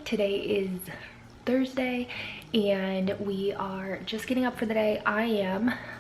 Today is Thursday and we are just getting up for the day.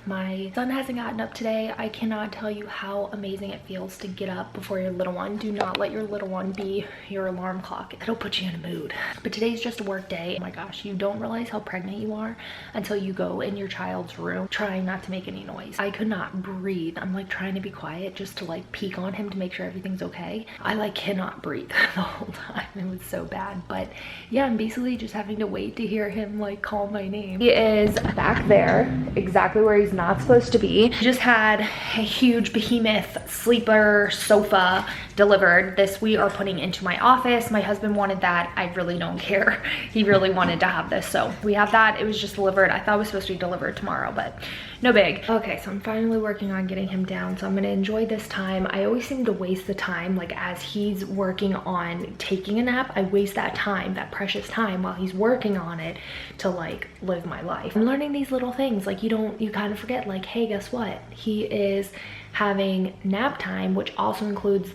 My son hasn't gotten up today. I cannot tell you how amazing it feels to get up before your little one. Do not let your little one be your alarm clock. It'll put you in a mood. But today's just a work day. Oh my gosh, you don't realize how pregnant you are until you go in your child's room trying not to make any noise. I could not breathe. I'm like trying to be quiet just to like peek on him to make sure everything's okay. I like cannot breathe the whole time. It was so bad. But yeah, I'm basically just having to wait to hear him like call my name. He is back there, exactly where he's not supposed to be. Just had a huge behemoth sleeper sofa delivered. This we are putting into my office. My husband wanted that. I really don't care. He really wanted to have this, so we have that. It was just delivered. I thought it was supposed to be delivered tomorrow, but no big. Okay, so I'm finally working on getting him down, so I'm gonna enjoy this time. I always seem to waste the time, like as he's working on taking a nap, I waste that time, that precious time while he's working on it to like live my life. I'm learning these little things, like you kind of forget, like, hey, guess what? He is having nap time, which also includes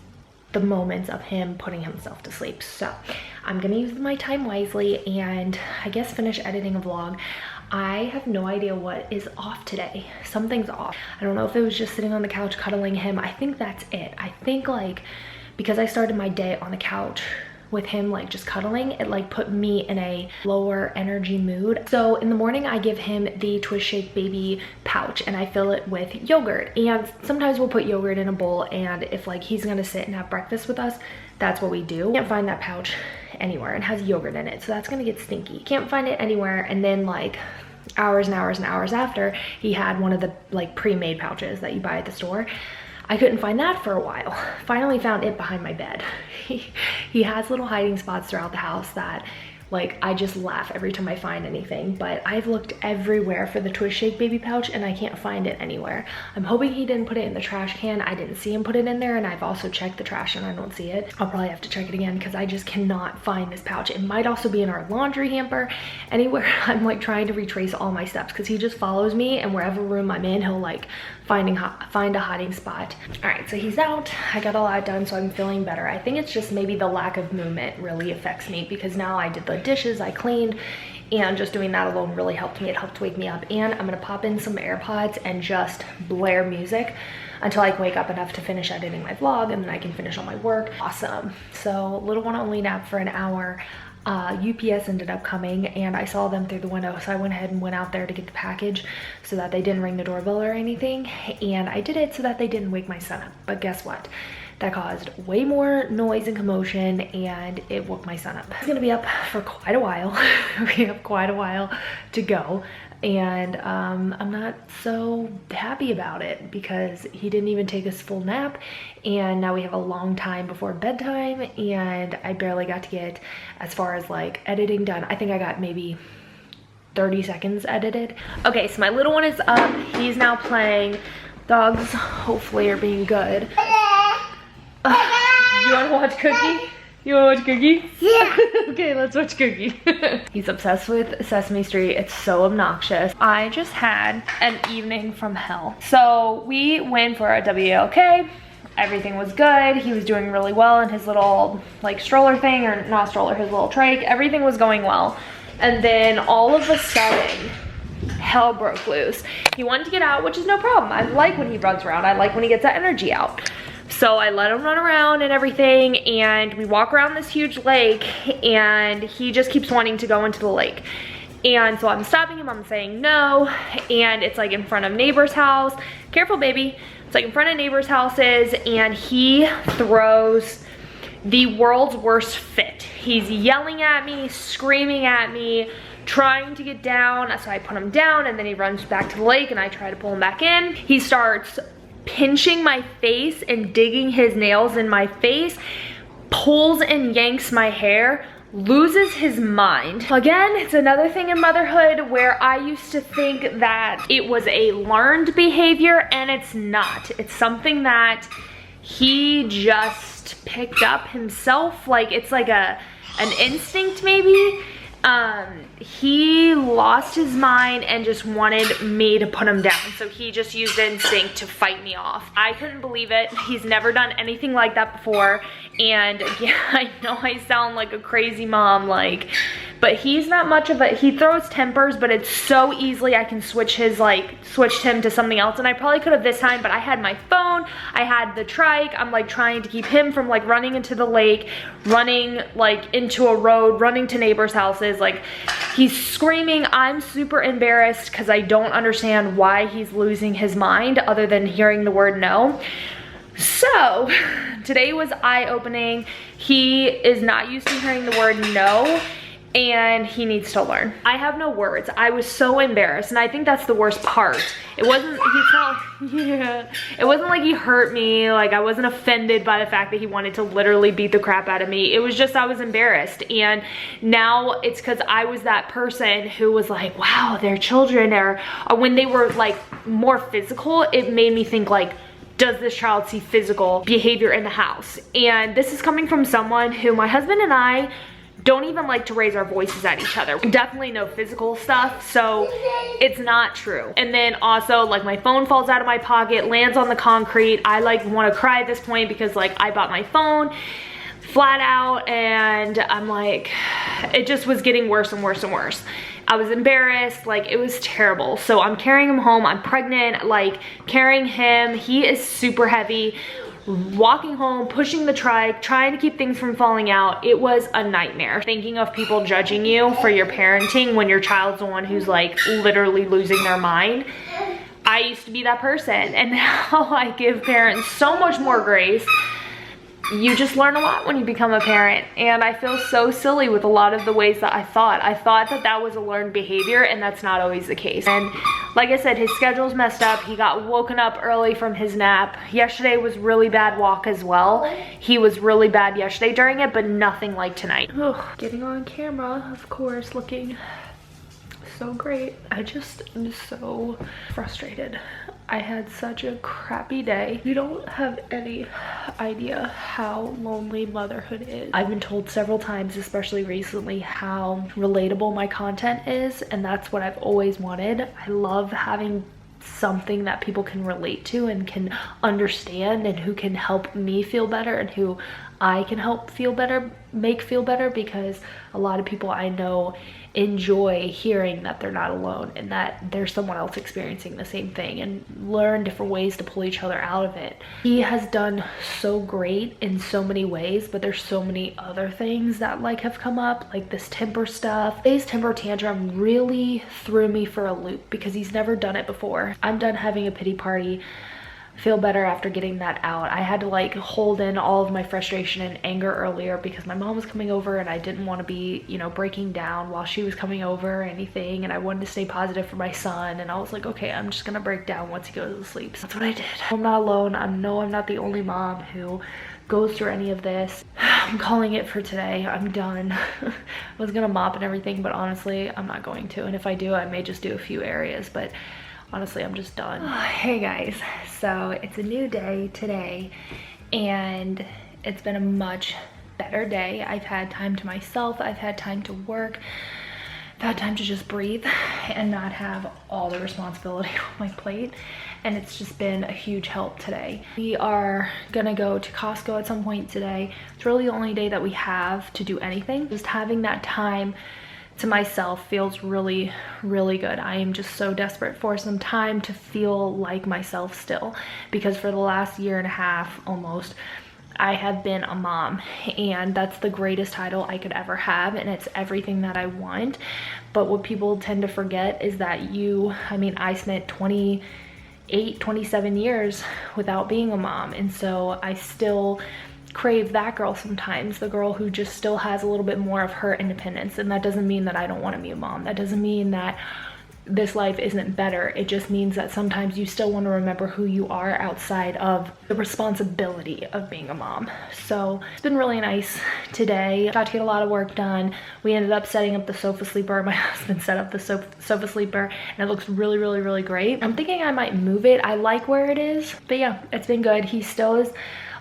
the moments of him putting himself to sleep. So I'm gonna use my time wisely and I guess finish editing a vlog. I have no idea what is off today. Something's off. I don't know if it was just sitting on the couch cuddling him. I think that's it. I think like because I started my day on the couch with him like just cuddling, it like put me in a lower energy mood. So in the morning I give him the Twist Shake baby pouch and I fill it with yogurt, and sometimes we'll put yogurt in a bowl, and if like he's gonna sit and have breakfast with us, that's what we do. Can't find that pouch anywhere and has yogurt in it, so that's gonna get stinky. Can't find it anywhere. And then like hours and hours and hours after, he had one of the like pre-made pouches that you buy at the store. I couldn't find that for a while. Finally found it behind my bed. He has little hiding spots throughout the house that like I just laugh every time I find anything, but I've looked everywhere for the Twist Shake baby pouch and I can't find it anywhere. I'm hoping he didn't put it in the trash can. I didn't see him put it in there, and I've also checked the trash and I don't see it. I'll probably have to check it again because I just cannot find this pouch. It might also be in our laundry hamper. Anywhere I'm like trying to retrace all my steps because he just follows me, and wherever room I'm in, he'll like find a hiding spot. All right, so he's out. I got a lot done, so I'm feeling better. I think it's just maybe the lack of movement really affects me, because now I did the dishes, I cleaned, and just doing that alone really helped me. It helped wake me up. And I'm gonna pop in some AirPods and just blare music until I can wake up enough to finish editing my vlog, and then I can finish all my work. Awesome. So little one only napped for an hour. UPS ended up coming and I saw them through the window, so I went ahead and went out there to get the package so that they didn't ring the doorbell or anything, and I did it so that they didn't wake my son up. But guess what? That caused way more noise and commotion and it woke my son up. He's gonna be up for quite a while. We have quite a while to go, and I'm not so happy about it because he didn't even take his full nap, and now we have a long time before bedtime, and I barely got to get as far as like editing done. I think I got maybe 30 seconds edited. Okay, so my little one is up. He's now playing. Dogs hopefully are being good. You want to watch Cookie? You want to watch Cookie? Yeah. Okay, let's watch Cookie. He's obsessed with Sesame Street. It's so obnoxious. I just had an evening from hell. So we went for a WLK. Everything was good. He was doing really well in his little like stroller thing, or not stroller, his little trike. Everything was going well. And then all of a sudden, hell broke loose. He wanted to get out, which is no problem. I like when he runs around. I like when he gets that energy out. So I let him run around and everything, and we walk around this huge lake, and he just keeps wanting to go into the lake. And so I'm stopping him, I'm saying no, and it's like in front of neighbor's house. Careful, baby. It's like in front of neighbor's houses, and he throws the world's worst fit. He's yelling at me, screaming at me, trying to get down. So I put him down, and then he runs back to the lake, and I try to pull him back in. He starts pinching my face and digging his nails in my face, pulls and yanks my hair, loses his mind. Again, it's another thing in motherhood where I used to think that it was a learned behavior, and it's not. It's something that he just picked up himself. Like it's like an instinct maybe. he lost his mind and just wanted me to put him down. So he just used instinct to fight me off. I couldn't believe it. He's never done anything like that before. And yeah, I know I sound like a crazy mom, like, but he's not much of a, he throws tempers, but it's so easily I can switched him to something else. And I probably could have this time, but I had my phone, I had the trike. I'm like trying to keep him from like running into the lake, running like into a road, running to neighbors' houses. Like, he's screaming. I'm super embarrassed because I don't understand why he's losing his mind other than hearing the word no. So today was eye-opening. He is not used to hearing the word no, and he needs to learn. I have no words. I was so embarrassed, and I think that's the worst part. It wasn't, it wasn't like he hurt me, like I wasn't offended by the fact that he wanted to literally beat the crap out of me. It was just I was embarrassed, and now it's because I was that person who was like, wow, their children are when they were like more physical, it made me think like, does this child see physical behavior in the house? And this is coming from someone who, my husband and I don't even like to raise our voices at each other. Definitely no physical stuff, so it's not true. And then also, like, my phone falls out of my pocket, lands on the concrete. I like want to cry at this point because like I bought my phone flat out, and I'm like, it just was getting worse and worse and worse. I was embarrassed, like it was terrible. So I'm carrying him home, I'm pregnant, like carrying him, he is super heavy. Walking home, pushing the trike, trying to keep things from falling out. It was a nightmare. Thinking of people judging you for your parenting when your child's the one who's like literally losing their mind. I used to be that person, and now I give parents so much more grace. You just learn a lot when you become a parent, and I feel so silly with a lot of the ways that I thought that that was a learned behavior, and that's not always the case. And like I said, his schedule's messed up. He got woken up early from his nap. Yesterday was really bad walk as well. He was really bad yesterday during it, but nothing like tonight. Ugh, getting on camera, of course, looking so great. I just am so frustrated. I had such a crappy day. You don't have any idea how lonely motherhood is. I've been told several times, especially recently, how relatable my content is, and that's what I've always wanted. I love having something that people can relate to and can understand, and who can help me feel better, and who I can help feel better, make feel better, because a lot of people I know enjoy hearing that they're not alone and that there's someone else experiencing the same thing, and learn different ways to pull each other out of it. He has done so great in so many ways, but there's so many other things that like have come up, like this temper stuff. His temper tantrum really threw me for a loop because he's never done it before. I'm done having a pity party. Feel better after getting that out. I had to like hold in all of my frustration and anger earlier because my mom was coming over, and I didn't want to be, you know, breaking down while she was coming over or anything, and I wanted to stay positive for my son, and I was like, okay, I'm just gonna break down once he goes to sleep. So that's what I did. I'm not alone. I know I'm not the only mom who goes through any of this. I'm calling it for today. I'm done. I was gonna mop and everything, but honestly, I'm not going to, and if I do, I may just do a few areas, but honestly, I'm just done. Hey guys, so it's a new day today, and it's been a much better day. I've had time to myself, I've had time to work, I've had time to just breathe and not have all the responsibility on my plate, and it's just been a huge help today. We are gonna go to Costco at some point today. It's really the only day that we have to do anything. Just having that time to myself feels really, really good. I am just so desperate for some time to feel like myself still, because for the last year and a half almost, I have been a mom, and that's the greatest title I could ever have, and it's everything that I want. But what people tend to forget is that I spent 27 years without being a mom, and so I still crave that girl sometimes, the girl who just still has a little bit more of her independence. And that doesn't mean that I don't want to be a mom. That doesn't mean that this life isn't better. It just means that sometimes you still want to remember who you are outside of the responsibility of being a mom. So it's been really nice today. Got to get a lot of work done. We ended up setting up the sofa sleeper. My husband set up the sofa sleeper, and it looks really, really, really great. I'm thinking I might move it. I like where it is, but yeah, it's been good. He still is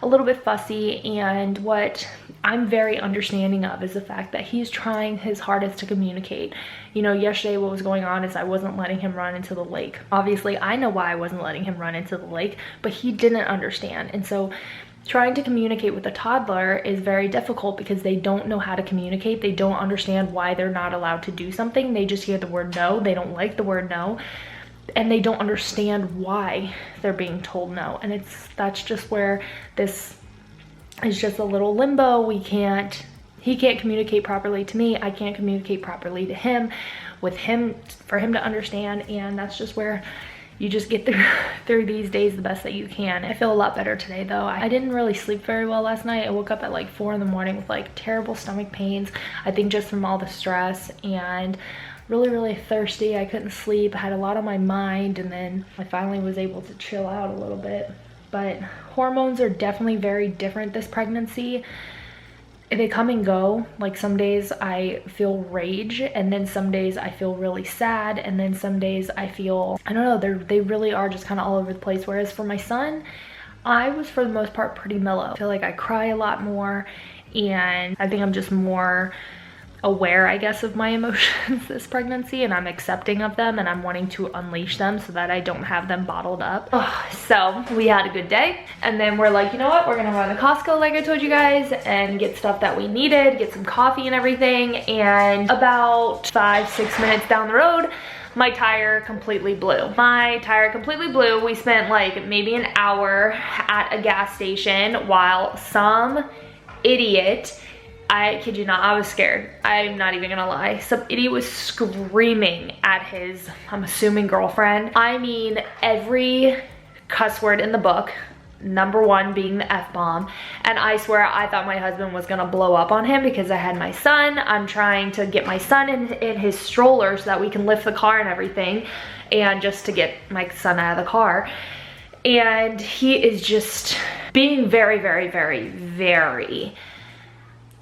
a little bit fussy, and what I'm very understanding of is the fact that he's trying his hardest to communicate. You know, yesterday what was going on is I wasn't letting him run into the lake. Obviously, I know why I wasn't letting him run into the lake, but he didn't understand. And so trying to communicate with a toddler is very difficult because they don't know how to communicate. They don't understand why they're not allowed to do something. They just hear the word no. They don't like the word no. And they don't understand why they're being told no. And that's just where this is just a little limbo. He can't communicate properly to me. I can't communicate properly to him, for him to understand. And that's just where you just get through these days the best that you can. I feel a lot better today though. I didn't really sleep very well last night. I woke up at like 4 in the morning with like terrible stomach pains. I think just from all the stress, and really thirsty. I couldn't sleep. I had a lot on my mind, and then I finally was able to chill out a little bit. But hormones are definitely very different this pregnancy. They come and go. Like some days I feel rage, and then some days I feel really sad, and then some days I feel, I don't know, they really are just kind of all over the place. Whereas for my son, I was for the most part pretty mellow. I feel like I cry a lot more, and I think I'm just more aware, I guess, of my emotions this pregnancy, and I'm accepting of them, and I'm wanting to unleash them so that I don't have them bottled up. So we had a good day, and then we're like, you know what, we're gonna run to Costco like I told you guys and get stuff that we needed, get some coffee and everything. And about 5-6 minutes down the road, my tire completely blew. We spent like maybe an hour at a gas station while some idiot, I kid you not, I was scared. I'm not even gonna lie. Some idiot was screaming at his, I'm assuming, girlfriend. I mean, every cuss word in the book, number one being the F-bomb. And I swear I thought my husband was gonna blow up on him because I had my son. I'm trying to get my son in his stroller so that we can lift the car and everything, and just to get my son out of the car. And he is just being very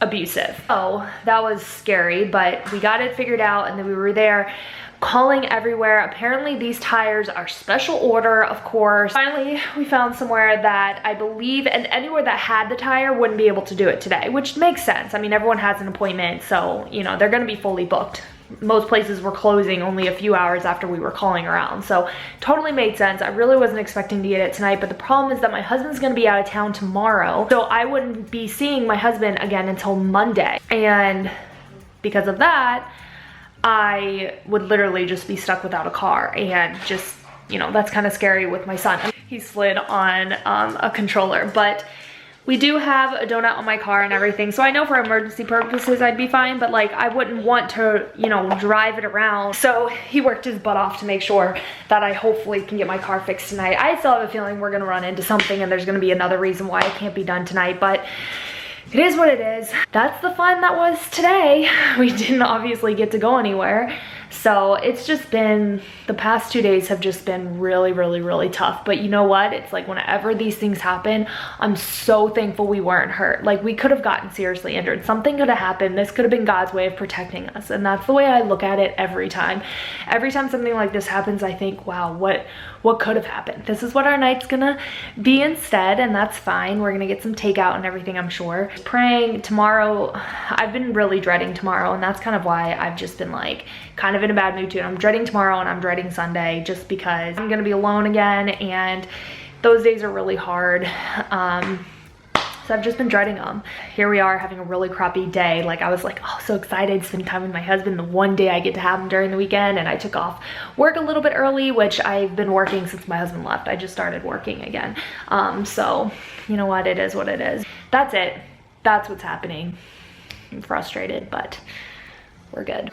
abusive. Oh, that was scary, but we got it figured out, and then we were there calling everywhere. Apparently these tires are special order, of course. Finally, we found somewhere that I believe, and anywhere that had the tire wouldn't be able to do it today, which makes sense. I mean, everyone has an appointment, so, you know, they're gonna be fully booked. Most places were closing only a few hours after we were calling around, so totally made sense. I really wasn't expecting to get it tonight, but the problem is that my husband's gonna be out of town tomorrow, so I wouldn't be seeing my husband again until Monday. And because of that, I would literally just be stuck without a car, and just, you know, that's kind of scary with my son. He slid on a controller, but we do have a donut on my car and everything, so I know for emergency purposes I'd be fine, but like I wouldn't want to, you know, drive it around. So he worked his butt off to make sure that I hopefully can get my car fixed tonight. I still have a feeling we're gonna run into something, and there's gonna be another reason why it can't be done tonight, but it is what it is. That's the fun that was today. We didn't obviously get to go anywhere. So it's just been, the past 2 days have just been really tough. But you know what? It's like whenever these things happen, I'm so thankful we weren't hurt. Like we could have gotten seriously injured. Something could have happened. This could have been God's way of protecting us. And that's the way I look at it every time. Every time something like this happens, I think, wow, what could have happened? This is what our night's gonna be instead, and that's fine. We're gonna get some takeout and everything, I'm sure. Praying tomorrow. I've been really dreading tomorrow, and that's kind of why I've just been like kind of in a bad mood too. I'm dreading tomorrow, and I'm dreading Sunday just because I'm gonna be alone again, and those days are really hard. So I've just been dreading them. Here we are having a really crappy day. Like I was like, oh, so excited to spend time with my husband the one day I get to have him during the weekend, and I took off work a little bit early, which I've been working since my husband left. I just started working again. So you know what, it is what it is. That's it. That's what's happening. I'm frustrated, but we're good.